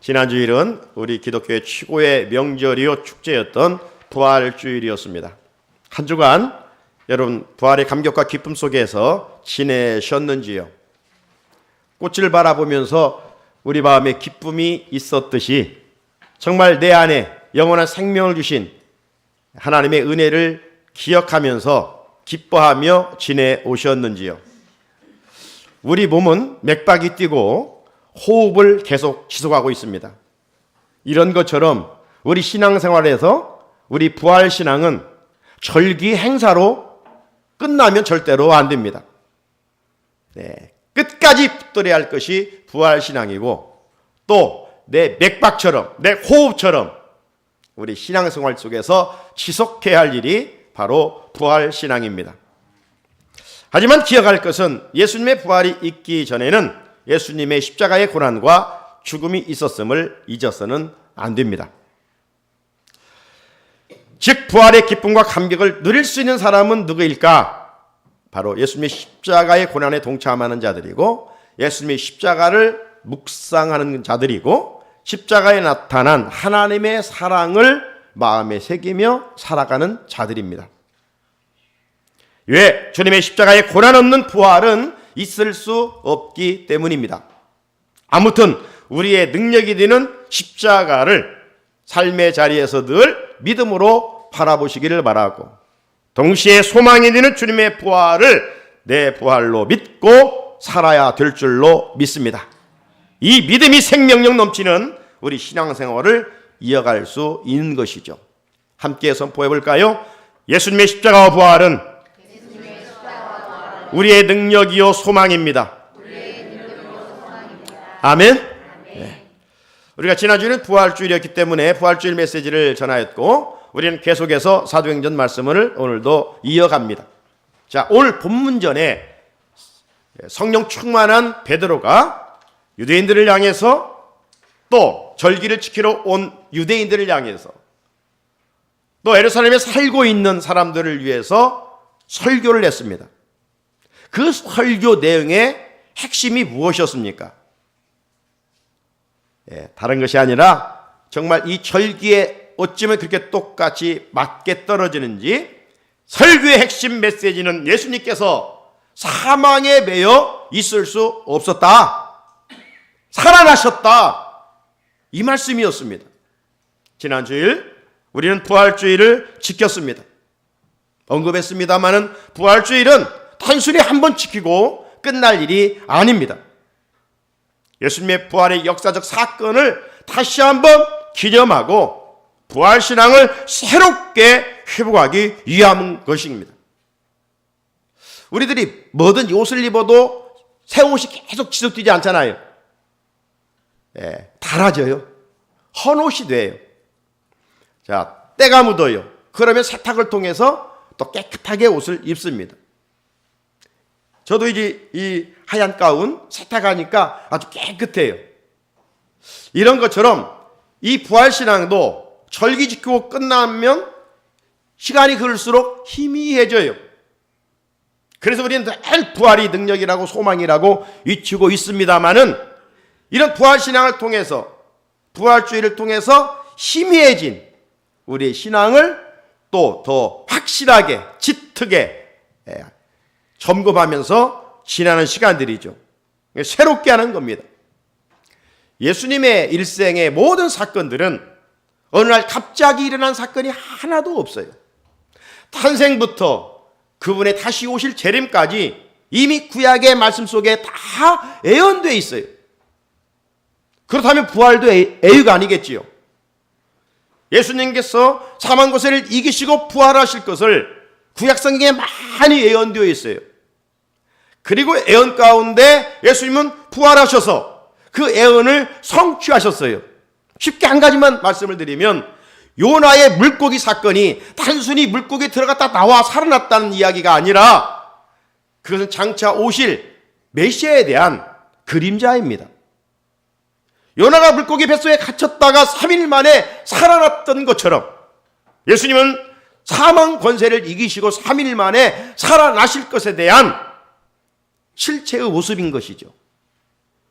지난주일은 우리 기독교의 최고의 명절이요 축제였던 부활주일이었습니다. 한 주간 여러분 부활의 감격과 기쁨 속에서 지내셨는지요? 꽃을 바라보면서 우리 마음에 기쁨이 있었듯이 정말 내 안에 영원한 생명을 주신 하나님의 은혜를 기억하면서 기뻐하며 지내오셨는지요? 우리 몸은 맥박이 뛰고 호흡을 계속 지속하고 있습니다. 이런 것처럼 우리 신앙생활에서 우리 부활신앙은 절기 행사로 끝나면 절대로 안 됩니다. 끝까지 붙들어야 할 것이 부활신앙이고 또 내 맥박처럼 내 호흡처럼 우리 신앙생활 속에서 지속해야 할 일이 바로 부활신앙입니다. 하지만 기억할 것은 예수님의 부활이 있기 전에는 예수님의 십자가의 고난과 죽음이 있었음을 잊어서는 안 됩니다. 즉 부활의 기쁨과 감격을 누릴 수 있는 사람은 누구일까? 바로 예수님의 십자가의 고난에 동참하는 자들이고 예수님의 십자가를 묵상하는 자들이고 십자가에 나타난 하나님의 사랑을 마음에 새기며 살아가는 자들입니다. 왜? 주님의 십자가의 고난 없는 부활은 있을 수 없기 때문입니다. 아무튼 우리의 능력이 되는 십자가를 삶의 자리에서 늘 믿음으로 바라보시기를 바라고 동시에 소망이 되는 주님의 부활을 내 부활로 믿고 살아야 될 줄로 믿습니다. 이 믿음이 생명력 넘치는 우리 신앙생활을 이어갈 수 있는 것이죠. 함께 선포해 볼까요? 예수님의 십자가와 부활은 우리의 능력이요 소망입니다. 아멘. 네. 우리가 지난주에는 부활주일이었기 때문에 부활주일 메시지를 전하였고 우리는 계속해서 사도행전 말씀을 오늘도 이어갑니다. 자, 오늘 본문전에 성령 충만한 베드로가 유대인들을 향해서 또 절기를 지키러 온 유대인들을 향해서 또 예루살렘에 살고 있는 사람들을 위해서 설교를 했습니다. 그 설교 내용의 핵심이 무엇이었습니까? 다른 것이 아니라 정말 이 절기에 어쩌면 그렇게 똑같이 맞게 떨어지는지 설교의 핵심 메시지는 예수님께서 사망에 매여 있을 수 없었다. 살아나셨다. 이 말씀이었습니다. 지난 주일 우리는 부활주일을 지켰습니다. 언급했습니다마는 부활주일은 단순히 한 번 지키고 끝날 일이 아닙니다. 예수님의 부활의 역사적 사건을 다시 한번 기념하고 부활신앙을 새롭게 회복하기 위한 것입니다. 우리들이 뭐든 옷을 입어도 새 옷이 계속 지속되지 않잖아요. 닳아져요. 헌 옷이 돼요. 자, 때가 묻어요. 그러면 세탁을 통해서 또 깨끗하게 옷을 입습니다. 저도 이제 이 하얀 가운 세탁하니까 아주 깨끗해요. 이런 것처럼 이 부활신앙도 절기 지키고 끝나면 시간이 흐를수록 희미해져요. 그래서 우리는 늘 부활이 능력이라고 소망이라고 외치고 있습니다마는 이런 부활신앙을 통해서 부활주의를 통해서 희미해진 우리의 신앙을 또 더 확실하게 짙게 점검하면서 지나는 시간들이죠. 새롭게 하는 겁니다. 예수님의 일생의 모든 사건들은 어느 날 갑자기 일어난 사건이 하나도 없어요. 탄생부터 그분의 다시 오실 재림까지 이미 구약의 말씀 속에 다 예언되어 있어요. 그렇다면 부활도 애유가 아니겠지요. 예수님께서 사망 권세를 이기시고 부활하실 것을 구약 성경에 많이 예언되어 있어요. 그리고 예언 가운데 예수님은 부활하셔서 그 예언을 성취하셨어요. 쉽게 한 가지만 말씀을 드리면 요나의 물고기 사건이 단순히 물고기에 들어갔다 나와 살아났다는 이야기가 아니라 그것은 장차 오실 메시아에 대한 그림자입니다. 요나가 물고기 뱃속에 갇혔다가 3일 만에 살아났던 것처럼 예수님은 사망 권세를 이기시고 3일 만에 살아나실 것에 대한 실체의 모습인 것이죠.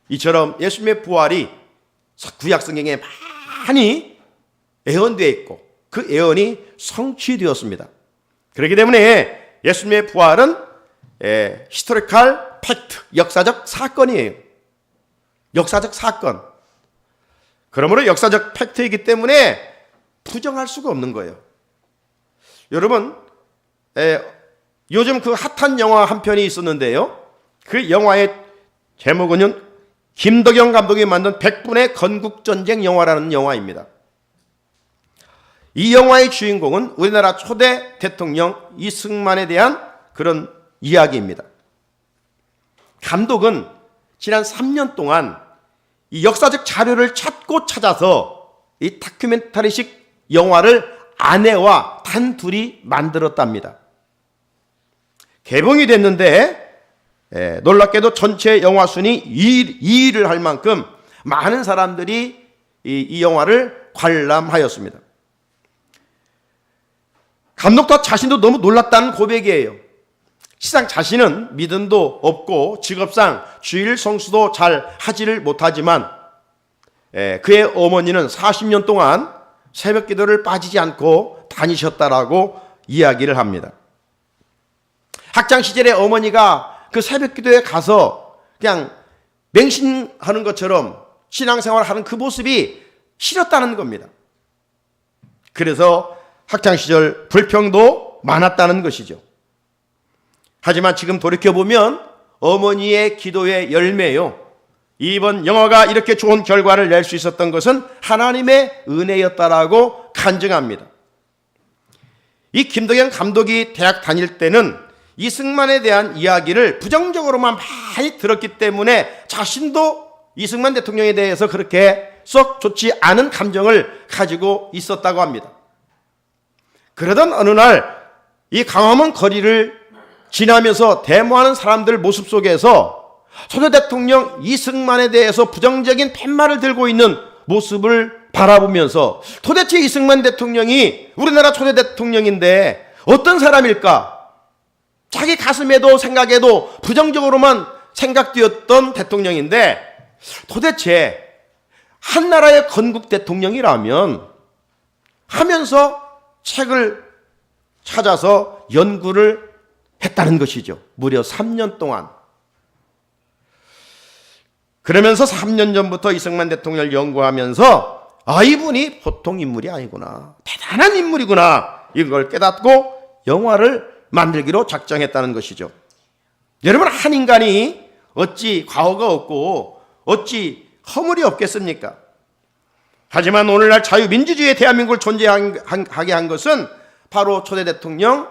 이처럼 예수님의 부활이 구약 성경에 많이 예언되어 있고 그 예언이 성취되었습니다. 그렇기 때문에 예수님의 부활은 히스토리컬 팩트, 역사적 사건이에요. 역사적 사건. 그러므로 역사적 팩트이기 때문에 부정할 수가 없는 거예요. 여러분, 요즘 그 핫한 영화 한 편이 있었는데요. 그 영화의 제목은 김덕영 감독이 만든 100분의 건국전쟁 영화라는 영화입니다. 이 영화의 주인공은 우리나라 초대 대통령 이승만에 대한 그런 이야기입니다. 감독은 지난 3년 동안 이 역사적 자료를 찾고 찾아서 이 다큐멘터리식 영화를 아내와 단둘이 만들었답니다. 개봉이 됐는데 놀랍게도 전체 영화 순위 2위를 할 만큼 많은 사람들이 이 영화를 관람하였습니다. 감독도 자신도 너무 놀랐다는 고백이에요. 시상 자신은 믿음도 없고 직업상 주일 성수도 잘 하지를 못하지만 그의 어머니는 40년 동안 새벽 기도를 빠지지 않고 다니셨다라고 이야기를 합니다. 학창 시절에 어머니가 그 새벽 기도에 가서 그냥 맹신하는 것처럼 신앙생활을 하는 그 모습이 싫었다는 겁니다. 그래서 학창 시절 불평도 많았다는 것이죠. 하지만 지금 돌이켜보면 어머니의 기도의 열매요. 이번 영화가 이렇게 좋은 결과를 낼 수 있었던 것은 하나님의 은혜였다라고 간증합니다. 이 김덕영 감독이 대학 다닐 때는 이승만에 대한 이야기를 부정적으로만 많이 들었기 때문에 자신도 이승만 대통령에 대해서 그렇게 썩 좋지 않은 감정을 가지고 있었다고 합니다. 그러던 어느 날 이 광화문 거리를 지나면서 데모하는 사람들 모습 속에서 초대 대통령 이승만에 대해서 부정적인 팻말을 들고 있는 모습을 바라보면서 도대체 이승만 대통령이 우리나라 초대 대통령인데 어떤 사람일까? 자기 가슴에도 생각에도 부정적으로만 생각되었던 대통령인데 도대체 한 나라의 건국 대통령이라면 하면서 책을 찾아서 연구를 했다는 것이죠. 무려 3년 동안. 그러면서 3년 전부터 이승만 대통령을 연구하면서 이분이 보통 인물이 아니구나. 대단한 인물이구나. 이걸 깨닫고 영화를 만들기로 작정했다는 것이죠. 여러분, 한 인간이 어찌 과거가 없고 어찌 허물이 없겠습니까? 하지만 오늘날 자유민주주의의 대한민국을 존재하게 한 것은 바로 초대 대통령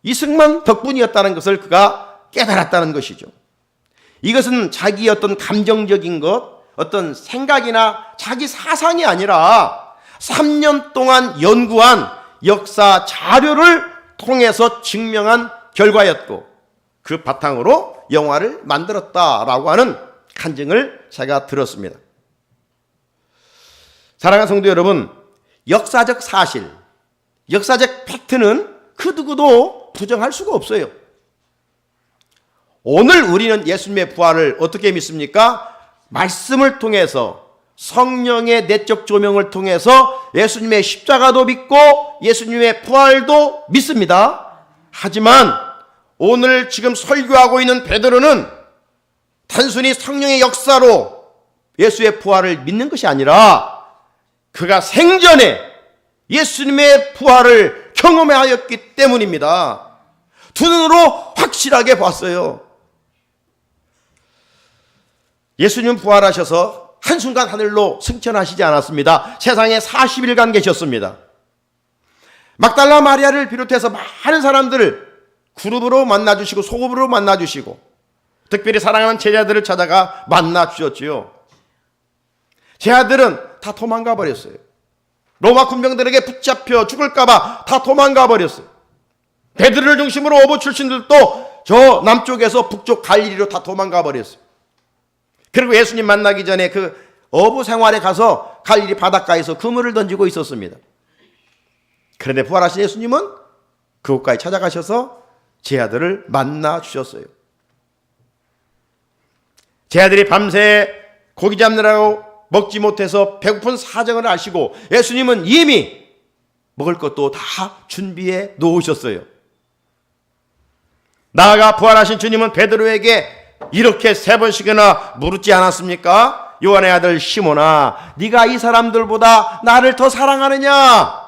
이승만 덕분이었다는 것을 그가 깨달았다는 것이죠. 이것은 자기의 어떤 감정적인 것, 어떤 생각이나 자기 사상이 아니라 3년 동안 연구한 역사 자료를 통해서 증명한 결과였고 그 바탕으로 영화를 만들었다라고 하는 간증을 제가 들었습니다. 사랑하는 성도 여러분, 역사적 사실, 역사적 팩트는 그 누구도 부정할 수가 없어요. 오늘 우리는 예수님의 부활을 어떻게 믿습니까? 말씀을 통해서 성령의 내적 조명을 통해서 예수님의 십자가도 믿고 예수님의 부활도 믿습니다. 하지만 오늘 지금 설교하고 있는 베드로는 단순히 성령의 역사로 예수의 부활을 믿는 것이 아니라 그가 생전에 예수님의 부활을 경험하였기 때문입니다. 두 눈으로 확실하게 봤어요. 예수님 부활하셔서 한순간 하늘로 승천하시지 않았습니다. 세상에 40일간 계셨습니다. 막달라 마리아를 비롯해서 많은 사람들을 그룹으로 만나주시고 소grup으로 만나주시고 특별히 사랑하는 제자들을 찾아가 만나주셨지요. 제자들은 다 도망가 버렸어요. 로마 군병들에게 붙잡혀 죽을까봐 다 도망가 버렸어요. 베드로를 중심으로 어부 출신들도 저 남쪽에서 북쪽 갈릴리로 다 도망가 버렸어요. 그리고 예수님 만나기 전에 그 어부 생활에 가서 갈릴리 바닷가에서 그물을 던지고 있었습니다. 그런데 부활하신 예수님은 그곳까지 찾아가셔서 제자들을 만나 주셨어요. 제자들이 밤새 고기 잡느라고 먹지 못해서 배고픈 사정을 아시고 예수님은 이미 먹을 것도 다 준비해 놓으셨어요. 나아가 부활하신 주님은 베드로에게 이렇게 3번씩이나 물었지 않았습니까? 요한의 아들 시몬아, 네가 이 사람들보다 나를 더 사랑하느냐?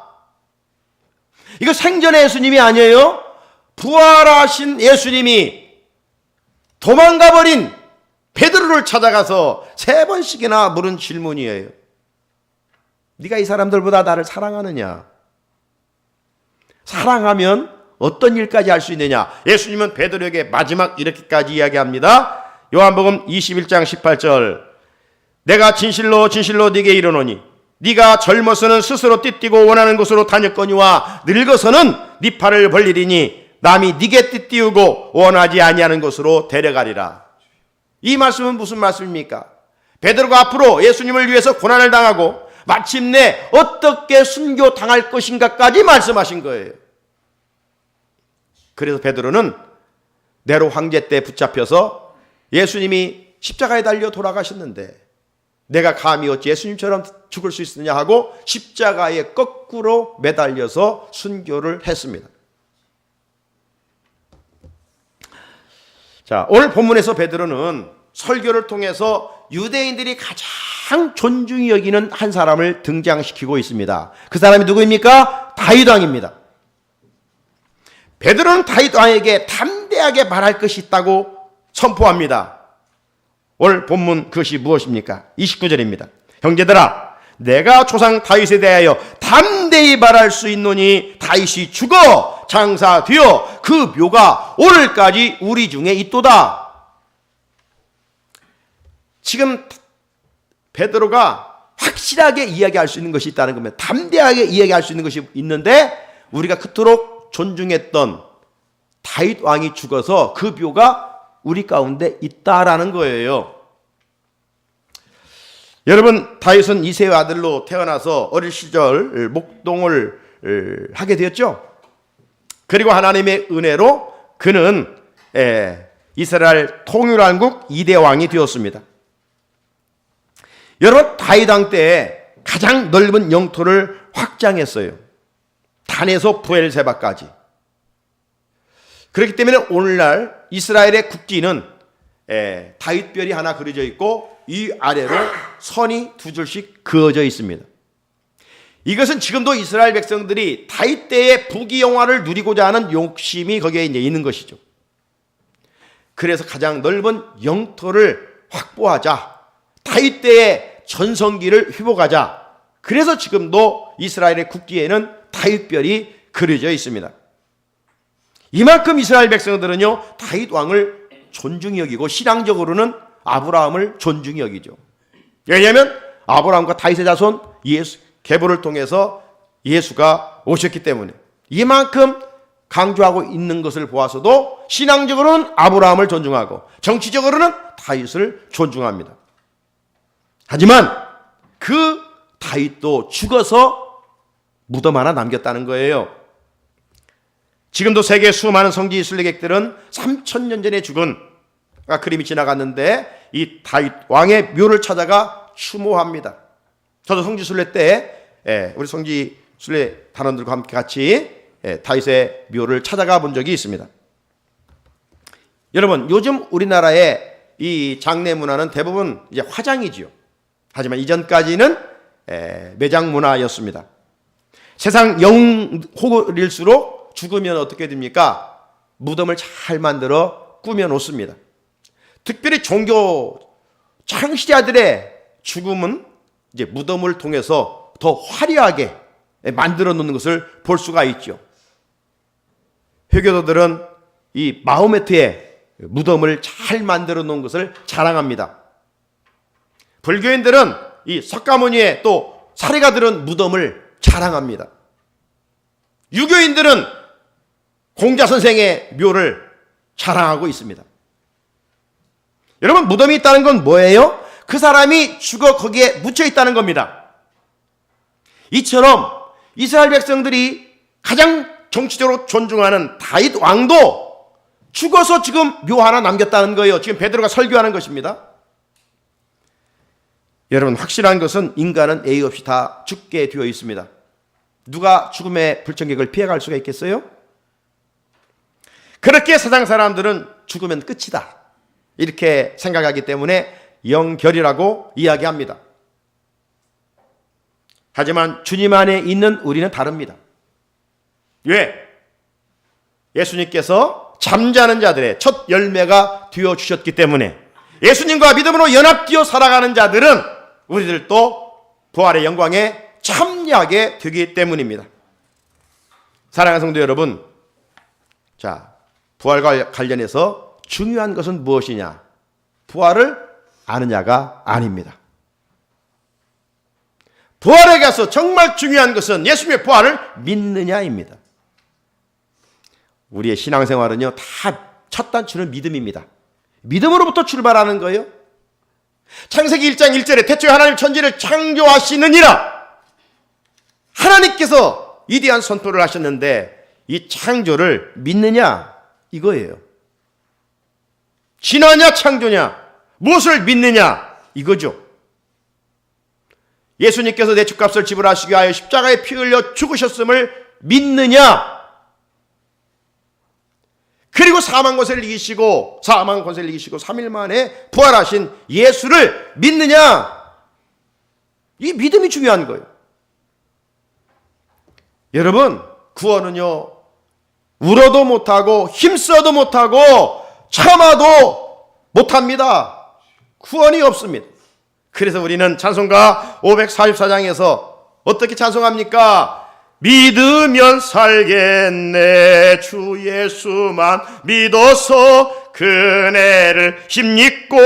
이거 생전의 예수님이 아니에요. 부활하신 예수님이 도망가버린 베드로를 찾아가서 3번씩이나 물은 질문이에요. 네가 이 사람들보다 나를 사랑하느냐? 사랑하면 어떤 일까지 할 수 있느냐? 예수님은 베드로에게 마지막 이렇게까지 이야기합니다. 요한복음 21장 18절, 내가 진실로 진실로 네게 이르노니 네가 젊어서는 스스로 띠띠고 원하는 곳으로 다녔거니와 늙어서는 네 팔을 벌리리니 남이 네게 띠띠우고 원하지 아니하는 곳으로 데려가리라. 이 말씀은 무슨 말씀입니까? 베드로가 앞으로 예수님을 위해서 고난을 당하고 마침내 어떻게 순교당할 것인가까지 말씀하신 거예요. 그래서 베드로는 네로 황제 때 붙잡혀서 예수님이 십자가에 달려 돌아가셨는데 내가 감히 어찌 예수님처럼 죽을 수 있느냐 하고 십자가에 거꾸로 매달려서 순교를 했습니다. 자, 오늘 본문에서 베드로는 설교를 통해서 유대인들이 가장 존중히 여기는 한 사람을 등장시키고 있습니다. 그 사람이 누구입니까? 다윗 왕입니다. 베드로는 다윗 왕에게 담대하게 말할 것이 있다고 선포합니다. 오늘 본문 그것이 무엇입니까? 29절입니다. 형제들아, 내가 조상 다윗에 대하여 담대히 말할 수 있노니 다윗이 죽어 장사되어 그 묘가 오늘까지 우리 중에 있도다. 지금 베드로가 확실하게 이야기할 수 있는 것이 있다는 겁니다. 담대하게 이야기할 수 있는 것이 있는데 우리가 그토록 존중했던 다윗 왕이 죽어서 그 묘가 우리 가운데 있다라는 거예요. 여러분, 다윗은 이새의 아들로 태어나서 어릴 시절 목동을 하게 되었죠. 그리고 하나님의 은혜로 그는 이스라엘 통일왕국 2대 왕이 되었습니다. 여러분, 다윗 왕 때 가장 넓은 영토를 확장했어요. 단에서 부엘세바까지. 그렇기 때문에 오늘날 이스라엘의 국기는 다윗별이 하나 그려져 있고 이 아래로 선이 2줄씩 그어져 있습니다. 이것은 지금도 이스라엘 백성들이 다윗 때의 부귀영화를 누리고자 하는 욕심이 거기에 이제 있는 것이죠. 그래서 가장 넓은 영토를 확보하자, 다윗 때의 전성기를 회복하자. 그래서 지금도 이스라엘의 국기에는 다윗별이 그려져 있습니다. 이만큼 이스라엘 백성들은요, 다윗 왕을 존중히 여기고 신앙적으로는 아브라함을 존중히 여기죠. 왜냐하면 아브라함과 다윗의 자손 계보를 통해서 예수가 오셨기 때문에 이만큼 강조하고 있는 것을 보아서도 신앙적으로는 아브라함을 존중하고 정치적으로는 다윗을 존중합니다. 하지만 그 다윗도 죽어서 무덤 하나 남겼다는 거예요. 지금도 세계 수많은 성지 순례객들은 3000년 전에 죽은 그림이 지나갔는데 이 다윗 왕의 묘를 찾아가 추모합니다. 저도 성지 순례 때 우리 성지 순례 단원들과 함께 같이 다윗의 묘를 찾아가 본 적이 있습니다. 여러분, 요즘 우리나라의 이 장례 문화는 대부분 이제 화장이지요. 하지만 이전까지는 매장 문화였습니다. 세상 영혼일수록 죽으면 어떻게 됩니까? 무덤을 잘 만들어 꾸며 놓습니다. 특별히 종교 창시자들의 죽음은 이제 무덤을 통해서 더 화려하게 만들어 놓는 것을 볼 수가 있죠. 회교도들은 이 마호메트의 무덤을 잘 만들어 놓은 것을 자랑합니다. 불교인들은 이 석가모니의 또 사리가 들은 무덤을 자랑합니다. 유교인들은 공자선생의 묘를 자랑하고 있습니다. 여러분, 무덤이 있다는 건 뭐예요? 그 사람이 죽어 거기에 묻혀 있다는 겁니다. 이처럼 이스라엘 백성들이 가장 정치적으로 존중하는 다윗 왕도 죽어서 지금 묘 하나 남겼다는 거예요. 지금 베드로가 설교하는 것입니다. 여러분, 확실한 것은 인간은 예의 없이 다 죽게 되어 있습니다. 누가 죽음의 불청객을 피해갈 수가 있겠어요? 그렇게 세상 사람들은 죽으면 끝이다, 이렇게 생각하기 때문에 영결이라고 이야기합니다. 하지만 주님 안에 있는 우리는 다릅니다. 왜? 예수님께서 잠자는 자들의 첫 열매가 되어주셨기 때문에 예수님과 믿음으로 연합되어 살아가는 자들은 우리들도 부활의 영광에 참여하게 되기 때문입니다. 사랑하는 성도 여러분, 자, 부활과 관련해서 중요한 것은 무엇이냐? 부활을 아느냐가 아닙니다. 부활에 가서 정말 중요한 것은 예수님의 부활을 믿느냐입니다. 우리의 신앙생활은요, 다 첫 단추는 믿음입니다. 믿음으로부터 출발하는 거예요. 창세기 1장 1절에 태초에 하나님 천지를 창조하시느니라, 하나님께서 위대한 선포를 하셨는데 이 창조를 믿느냐, 이거예요. 진화냐 창조냐, 무엇을 믿느냐, 이거죠. 예수님께서 내 죄값을 지불하시기 위하여 십자가에 피 흘려 죽으셨음을 믿느냐, 그리고 사망 권세를 이기시고 3일 만에 부활하신 예수를 믿느냐, 이 믿음이 중요한 거예요. 여러분, 구원은요, 울어도 못하고 힘써도 못하고 참아도 못합니다. 구원이 없습니다. 그래서 우리는 찬송가 544장에서 어떻게 찬송합니까? 믿으면 살겠네, 주 예수만 믿어서 그네를 힘입고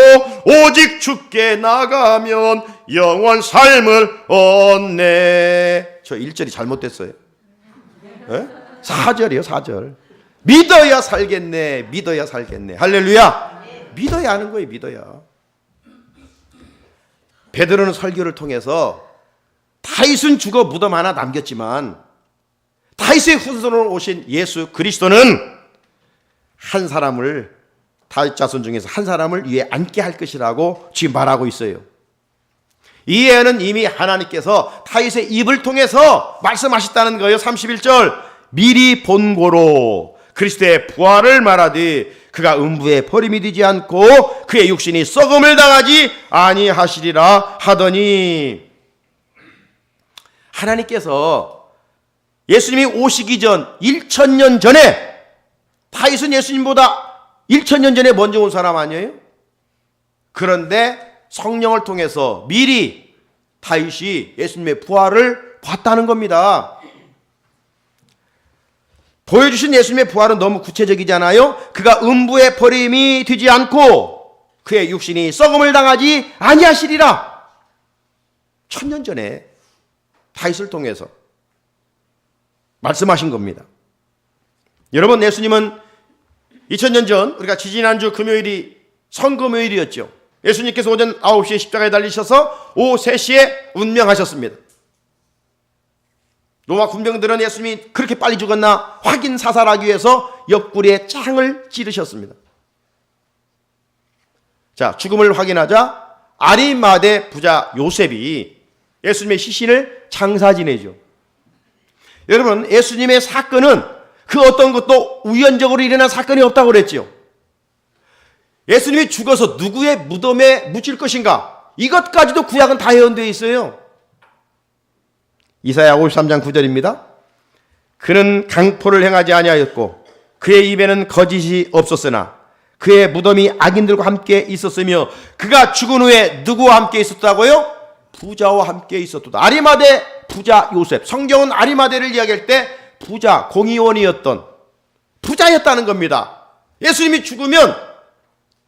오직 주께 나가면 영원 삶을 얻네. 저 1절이 잘못됐어요. 4절이요, 4절. 믿어야 살겠네, 믿어야 살겠네. 할렐루야. 믿어야 하는 거예요, 믿어야. 베드로는 설교를 통해서 다윗은 죽어 무덤 하나 남겼지만 다윗의 후손으로 오신 예수 그리스도는 한 사람을, 다윗 자손 중에서 한 사람을 위에 앉게 할 것이라고 지금 말하고 있어요. 이 예언은 이미 하나님께서 다윗의 입을 통해서 말씀하셨다는 거예요. 31절, 미리 본고로 그리스도의 부활을 말하되 그가 음부에 버림이 되지 않고 그의 육신이 썩음을 당하지 아니하시리라 하더니, 하나님께서 예수님이 오시기 전 1000년 전에, 다윗은 예수님보다 1000년 전에 먼저 온 사람 아니에요? 그런데 성령을 통해서 미리 다윗이 예수님의 부활을 봤다는 겁니다. 보여주신 예수님의 부활은 너무 구체적이잖아요. 그가 음부에 버림이 되지 않고 그의 육신이 썩음을 당하지 아니하시리라. 1000년 전에 다윗을 통해서 말씀하신 겁니다. 여러분, 예수님은 2000년 전, 우리가 지지난주 금요일이 성금요일이었죠. 예수님께서 오전 9시에 십자가에 달리셔서 오후 3시에 운명하셨습니다. 로마 군병들은 예수님이 그렇게 빨리 죽었나 확인 사살하기 위해서 옆구리에 창을 찌르셨습니다. 자, 죽음을 확인하자 아리마대 부자 요셉이 예수님의 시신을 장사 지내죠. 여러분, 예수님의 사건은 그 어떤 것도 우연적으로 일어난 사건이 없다고 그랬죠. 예수님이 죽어서 누구의 무덤에 묻힐 것인가, 이것까지도 구약은 다 예언되어 있어요. 이사야 53장 9절입니다. 그는 강포를 행하지 아니하였고 그의 입에는 거짓이 없었으나 그의 무덤이 악인들과 함께 있었으며 그가 죽은 후에 누구와 함께 있었다고요? 부자와 함께 있었다. 아리마대 부자 요셉. 성경은 아리마대를 이야기할 때 부자, 공의원이었던 부자였다는 겁니다. 예수님이 죽으면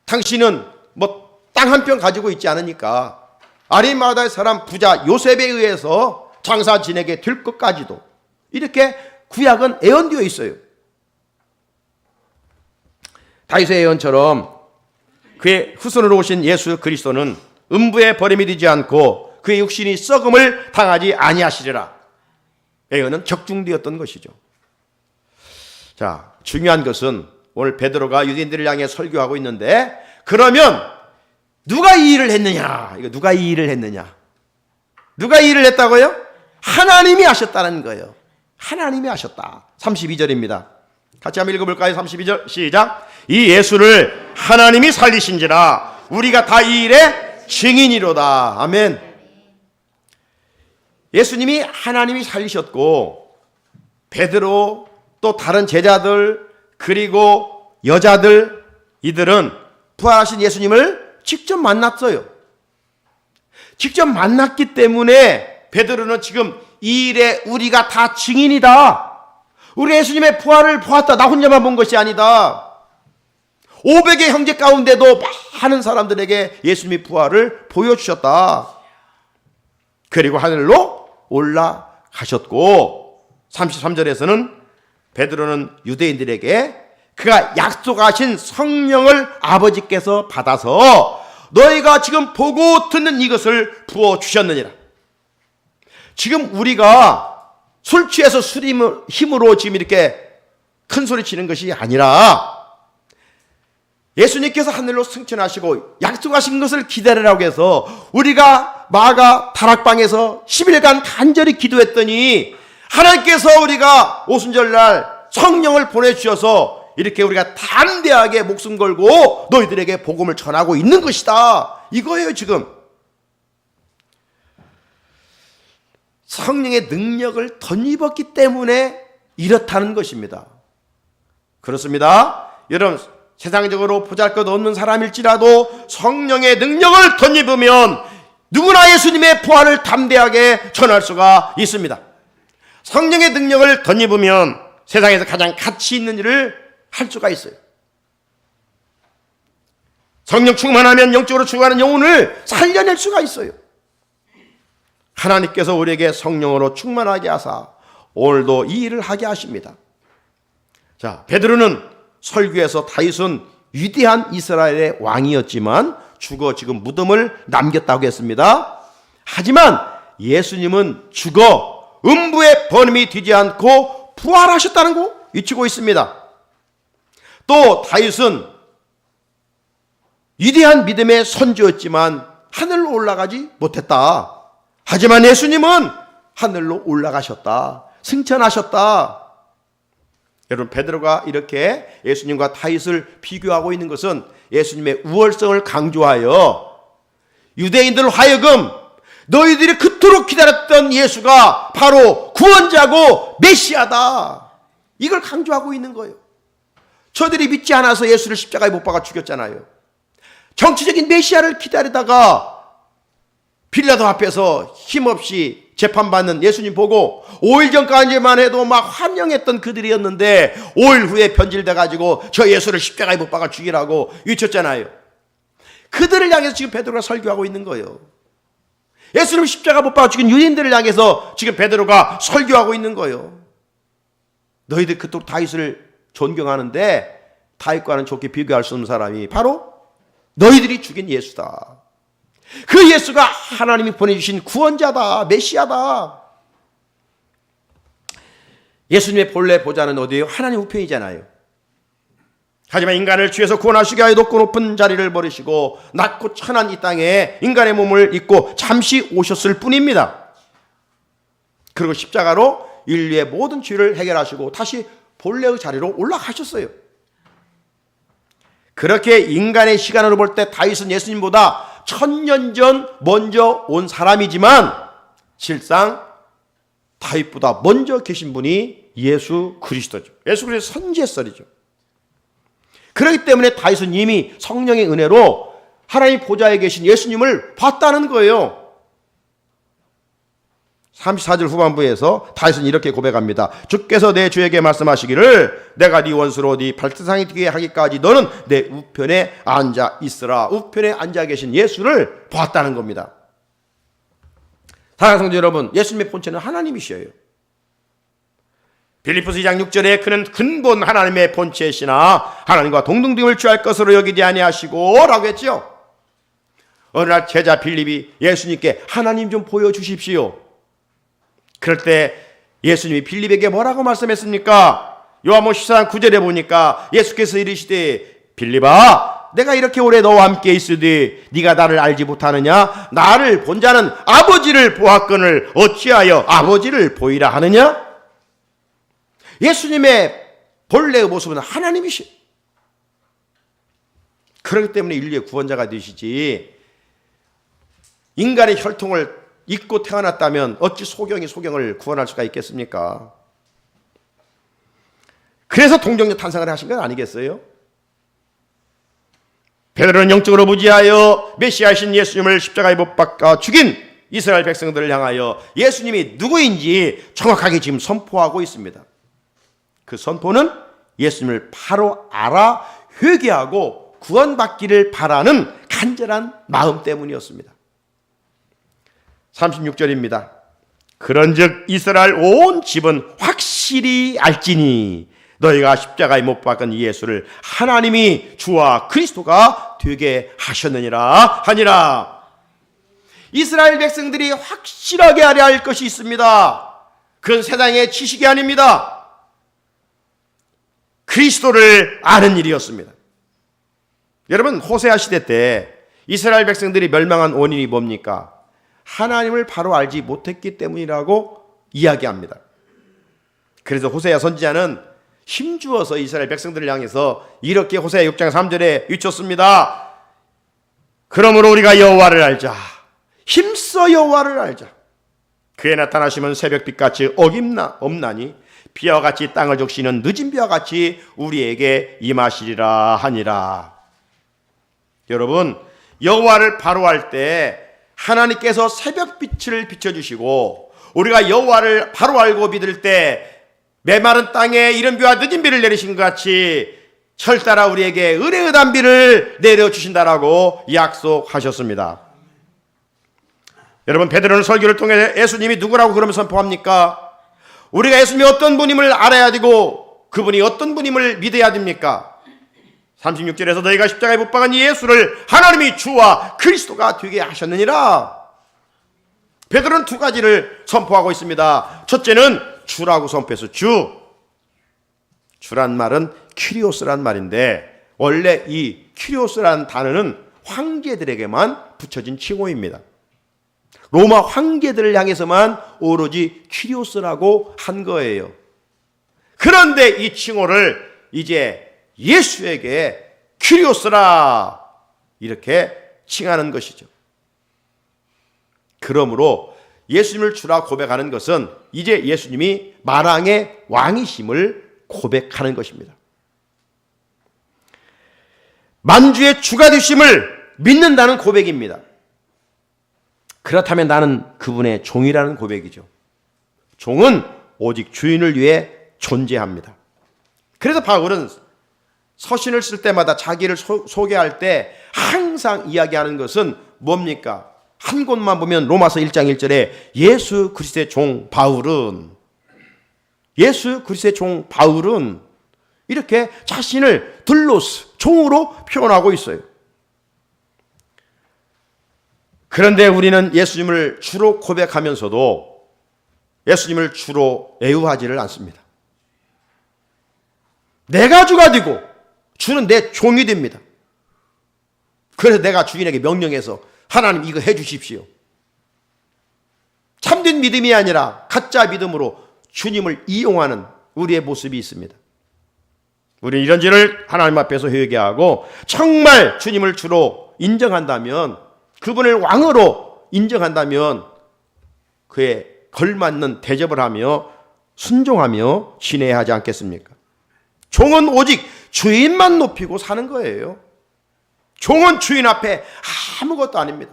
당신은 뭐 땅 한 평 가지고 있지 않으니까 아리마다의 사람 부자 요셉에 의해서 장사 지내게 될 것까지도, 이렇게 구약은 예언되어 있어요. 다윗의 예언처럼 그의 후손으로 오신 예수 그리스도는 음부에 버림이 되지 않고 그의 육신이 썩음을 당하지 아니하시리라. 예언은 적중되었던 것이죠. 자, 중요한 것은 오늘 베드로가 유대인들을 향해 설교하고 있는데, 그러면 누가 이 일을 했느냐? 이거 누가 이 일을 했느냐? 누가 이 일을 했다고요? 하나님이 하셨다는 거예요. 하나님이 하셨다. 32절입니다. 같이 한번 읽어볼까요? 32절 시작. 이 예수를 하나님이 살리신지라 우리가 다 이 일의 증인이로다. 아멘. 예수님이 하나님이 살리셨고 베드로 또 다른 제자들 그리고 여자들 이들은 부활하신 예수님을 직접 만났어요. 직접 만났기 때문에 베드로는 지금 이 일에 우리가 다 증인이다. 우리 예수님의 부활을 보았다. 나 혼자만 본 것이 아니다. 500의 형제 가운데도 많은 사람들에게 예수님의 부활을 보여주셨다. 그리고 하늘로 올라가셨고 33절에서는 베드로는 유대인들에게 그가 약속하신 성령을 아버지께서 받아서 너희가 지금 보고 듣는 이것을 부어주셨느니라. 지금 우리가 술 취해서 술 힘으로 지금 이렇게 큰 소리 치는 것이 아니라 예수님께서 하늘로 승천하시고 약속하신 것을 기다리라고 해서 우리가 마가 다락방에서 10일간 간절히 기도했더니 하나님께서 우리가 오순절날 성령을 보내주셔서 이렇게 우리가 담대하게 목숨 걸고 너희들에게 복음을 전하고 있는 것이다. 이거예요 지금. 성령의 능력을 덧입었기 때문에 이렇다는 것입니다. 그렇습니다. 여러분 세상적으로 보잘것없는 사람일지라도 성령의 능력을 덧입으면 누구나 예수님의 부활을 담대하게 전할 수가 있습니다. 성령의 능력을 덧입으면 세상에서 가장 가치 있는 일을 할 수가 있어요. 성령 충만하면 영적으로 죽어가는 영혼을 살려낼 수가 있어요. 하나님께서 우리에게 성령으로 충만하게 하사 오늘도 이 일을 하게 하십니다. 자, 베드로는 설교에서 다윗은 위대한 이스라엘의 왕이었지만 죽어 지금 무덤을 남겼다고 했습니다. 하지만 예수님은 죽어 음부의 번임이 되지 않고 부활하셨다는 거 잊히고 있습니다. 또 다윗은 위대한 믿음의 선조였지만 하늘로 올라가지 못했다. 하지만 예수님은 하늘로 올라가셨다. 승천하셨다. 여러분 베드로가 이렇게 예수님과 다윗을 비교하고 있는 것은 예수님의 우월성을 강조하여 유대인들 하여금 너희들이 그토록 기다렸던 예수가 바로 구원자고 메시아다. 이걸 강조하고 있는 거예요. 저들이 믿지 않아서 예수를 십자가에 못 박아 죽였잖아요. 정치적인 메시아를 기다리다가 빌라도 앞에서 힘없이 재판받는 예수님 보고 5일 전까지만 해도 막 환영했던 그들이었는데 5일 후에 변질돼 가지고 저 예수를 십자가에 못 박아 죽이라고 외쳤잖아요. 그들을 향해서 지금 베드로가 설교하고 있는 거예요. 예수님 십자가 못 박아 죽인 유대인들을 향해서 지금 베드로가 설교하고 있는 거예요. 너희들 그토록 다윗을 존경하는데 다윗과는 좋게 비교할 수 없는 사람이 바로 너희들이 죽인 예수다. 그 예수가 하나님이 보내주신 구원자다. 메시아다. 예수님의 본래 보좌는 어디예요? 하나님 우편이잖아요. 하지만 인간을 죄에서 구원하시기 위하여 높고 높은 자리를 버리시고 낮고 천한 이 땅에 인간의 몸을 입고 잠시 오셨을 뿐입니다. 그리고 십자가로 인류의 모든 죄를 해결하시고 다시 본래의 자리로 올라가셨어요. 그렇게 인간의 시간으로 볼 때 다윗은 예수님보다 1000년 전 먼저 온 사람이지만 실상 다윗보다 먼저 계신 분이 예수 그리스도죠. 예수 그리스도 선지자설이죠. 그렇기 때문에 다윗은 이미 성령의 은혜로 하나님 보좌에 계신 예수님을 봤다는 거예요. 34절 후반부에서 다윗은 이렇게 고백합니다. 주께서 내 주에게 말씀하시기를 내가 네 원수로 네 발등상이 되게 하기까지 너는 내 우편에 앉아 있으라. 우편에 앉아 계신 예수를 보았다는 겁니다. 사랑하는 성도 여러분, 예수님의 본체는 하나님이셔요. 빌립보서 2장 6절에 그는 근본 하나님의 본체시나 하나님과 동등됨을 취할 것으로 여기지 아니하시고 라고 했죠. 어느 날 제자 빌립이 예수님께 하나님 좀 보여주십시오. 그럴 때 예수님이 빌립에게 뭐라고 말씀했습니까? 요한복음 14장 9절에 보니까 예수께서 이르시되 빌립아 내가 이렇게 오래 너와 함께 있으되 네가 나를 알지 못하느냐? 나를 본 자는 아버지를 보았거늘 어찌하여 아버지를 보이라 하느냐? 예수님의 본래의 모습은 하나님이시. 그렇기 때문에 인류의 구원자가 되시지, 인간의 혈통을 입고 태어났다면 어찌 소경이 소경을 구원할 수가 있겠습니까? 그래서 동정녀 탄생을 하신 건 아니겠어요? 베드로는 영적으로 무지하여 메시아이신 예수님을 십자가에 못 박아 죽인 이스라엘 백성들을 향하여 예수님이 누구인지 정확하게 지금 선포하고 있습니다. 그 선포는 예수님을 바로 알아 회개하고 구원받기를 바라는 간절한 마음 때문이었습니다. 36절입니다. 그런즉 이스라엘 온 집은 확실히 알지니 너희가 십자가에 못 박은 예수를 하나님이 주와 그리스도가 되게 하셨느니라 하니라. 이스라엘 백성들이 확실하게 알아야 할 것이 있습니다. 그건 세상의 지식이 아닙니다. 그리스도를 아는 일이었습니다. 여러분, 호세아 시대 때 이스라엘 백성들이 멸망한 원인이 뭡니까? 하나님을 바로 알지 못했기 때문이라고 이야기합니다. 그래서 호세아 선지자는 힘주어서 이스라엘 백성들을 향해서 이렇게 호세아 6장 3절에 외쳤습니다. 그러므로 우리가 여호와를 알자. 힘써 여호와를 알자. 그의 나타나시면 새벽빛같이 없나니 비와 같이 땅을 적시는 늦은 비와 같이 우리에게 임하시리라 하니라. 여러분, 여호와를 바로 알 때 하나님께서 새벽빛을 비춰주시고 우리가 여호와를 바로 알고 믿을 때 메마른 땅에 이른 비와 늦은 비를 내리신 것 같이 철따라 우리에게 은혜의 단비를 내려주신다라고 약속하셨습니다. 여러분, 베드로는 설교를 통해 예수님이 누구라고 그러면 선포합니까? 우리가 예수님이 어떤 분임을 알아야 되고 그분이 어떤 분임을 믿어야 됩니까? 36절에서 너희가 십자가에 못 박은 예수를 하나님이 주와 그리스도가 되게 하셨느니라. 베드로는 두 가지를 선포하고 있습니다. 첫째는 주라고 선포해서 주란 말은 큐리오스란 말인데 원래 이 큐리오스라는 단어는 황제들에게만 붙여진 칭호입니다. 로마 황제들을 향해서만 오로지 큐리오스라고 한 거예요. 그런데 이 칭호를 이제 예수에게 큐리오스라 이렇게 칭하는 것이죠. 그러므로 예수님을 주라 고백하는 것은 이제 예수님이 만왕의 왕이심을 고백하는 것입니다. 만주의 주가 되심을 믿는다는 고백입니다. 그렇다면 나는 그분의 종이라는 고백이죠. 종은 오직 주인을 위해 존재합니다. 그래서 바울은 서신을 쓸 때마다 자기를 소개할 때 항상 이야기하는 것은 뭡니까? 한 곳만 보면 로마서 1장 1절에 예수 그리스도의 종 바울은 이렇게 자신을 들로스 종으로 표현하고 있어요. 그런데 우리는 예수님을 주로 고백하면서도 예수님을 주로 애우하지를 않습니다. 내가 주가 되고 주는 내 종이 됩니다. 그래서 내가 주인에게 명령해서 하나님 이거 해 주십시오. 참된 믿음이 아니라 가짜 믿음으로 주님을 이용하는 우리의 모습이 있습니다. 우리는 이런 죄를 하나님 앞에서 회개하고 정말 주님을 주로 인정한다면, 그분을 왕으로 인정한다면 그에 걸맞는 대접을 하며 순종하며 지내야 하지 않겠습니까? 종은 오직 주인만 높이고 사는 거예요. 종은 주인 앞에 아무것도 아닙니다.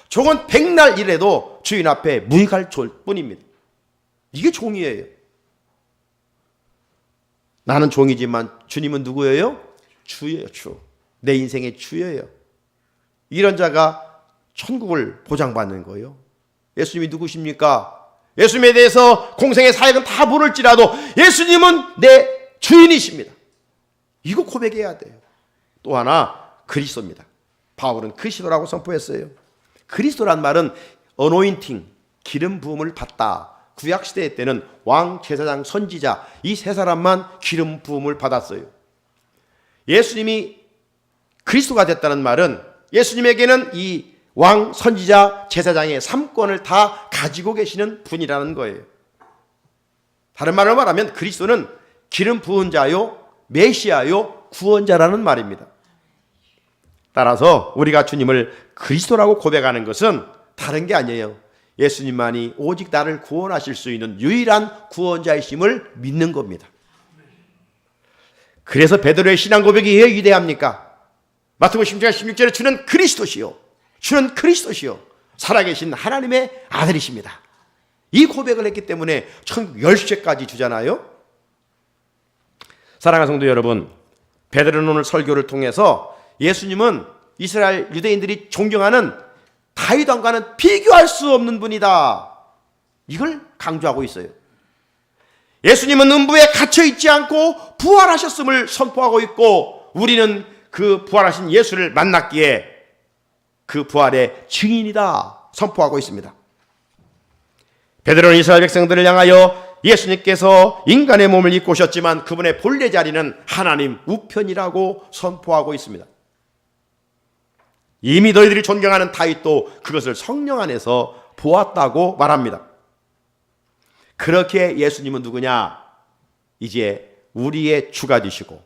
종은 백날 일해도 주인 앞에 무익할 뿐입니다. 이게 종이에요. 나는 종이지만 주님은 누구예요? 주예요. 주. 내 인생의 주예요. 이런 자가 천국을 보장받는 거예요. 예수님이 누구십니까? 예수님에 대해서 공생의 사역은 다 모를지라도 예수님은 내 주인이십니다. 이거 고백해야 돼요. 또 하나 그리스도입니다. 바울은 그리스도라고 선포했어요. 그리스도란 말은 어노인팅, 기름 부음을 받다. 구약시대 때는 왕, 제사장, 선지자 이 세 사람만 기름 부음을 받았어요. 예수님이 그리스도가 됐다는 말은 예수님에게는 이 왕, 선지자, 제사장의 3권을 다 가지고 계시는 분이라는 거예요. 다른 말로 말하면 그리스도는 기름 부은 자요, 메시아요, 구원자라는 말입니다. 따라서 우리가 주님을 그리스도라고 고백하는 것은 다른 게 아니에요. 예수님만이 오직 나를 구원하실 수 있는 유일한 구원자이심을 믿는 겁니다. 그래서 베드로의 신앙 고백이 왜 위대합니까? 마태복음 16장 16절에 주는 그리스도시요, 주는 그리스도시요, 살아계신 하나님의 아들이십니다. 이 고백을 했기 때문에 천국 열쇠까지 주잖아요. 사랑하는 성도 여러분, 베드로는 오늘 설교를 통해서 예수님은 이스라엘 유대인들이 존경하는 다윗 왕과는 비교할 수 없는 분이다, 이걸 강조하고 있어요. 예수님은 음부에 갇혀 있지 않고 부활하셨음을 선포하고 있고, 우리는 그 부활하신 예수를 만났기에 그 부활의 증인이다 선포하고 있습니다. 베드로는 이스라엘 백성들을 향하여 예수님께서 인간의 몸을 입고 오셨지만 그분의 본래 자리는 하나님 우편이라고 선포하고 있습니다. 이미 너희들이 존경하는 다윗도 그것을 성령 안에서 보았다고 말합니다. 그렇게 예수님은 누구냐? 이제 우리의 주가 되시고,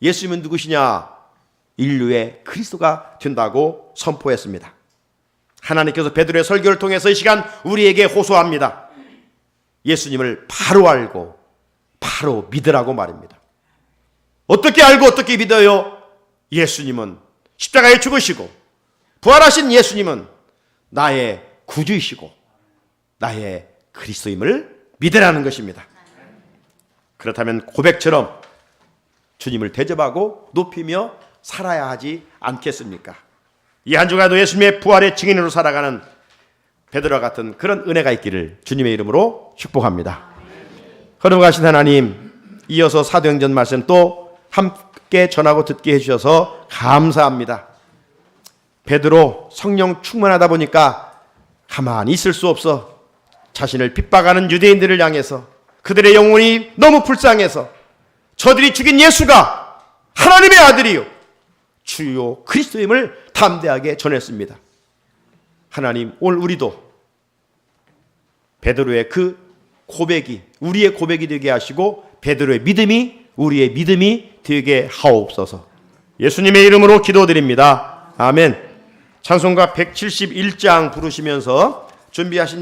예수님은 누구시냐? 인류의 그리스도가 된다고 선포했습니다. 하나님께서 베드로의 설교를 통해서 이 시간 우리에게 호소합니다. 예수님을 바로 알고 바로 믿으라고 말입니다. 어떻게 알고 어떻게 믿어요? 예수님은 십자가에 죽으시고 부활하신 예수님은 나의 구주이시고 나의 그리스도임을 믿으라는 것입니다. 그렇다면 고백처럼 주님을 대접하고 높이며 살아야 하지 않겠습니까? 이 한 주간도 예수님의 부활의 증인으로 살아가는 베드로와 같은 그런 은혜가 있기를 주님의 이름으로 축복합니다. 거룩하신 하나님, 이어서 사도행전 말씀 또 함께 전하고 듣게 해주셔서 감사합니다. 베드로 성령 충만하다 보니까 가만히 있을 수 없어 자신을 핍박하는 유대인들을 향해서 그들의 영혼이 너무 불쌍해서 저들이 죽인 예수가 하나님의 아들이요 주요 그리스도임을 담대하게 전했습니다. 하나님, 오늘 우리도 베드로의 그 고백이 우리의 고백이 되게 하시고 베드로의 믿음이 우리의 믿음이 되게 하옵소서. 예수님의 이름으로 기도드립니다. 아멘. 찬송가 171장 부르시면서 준비하신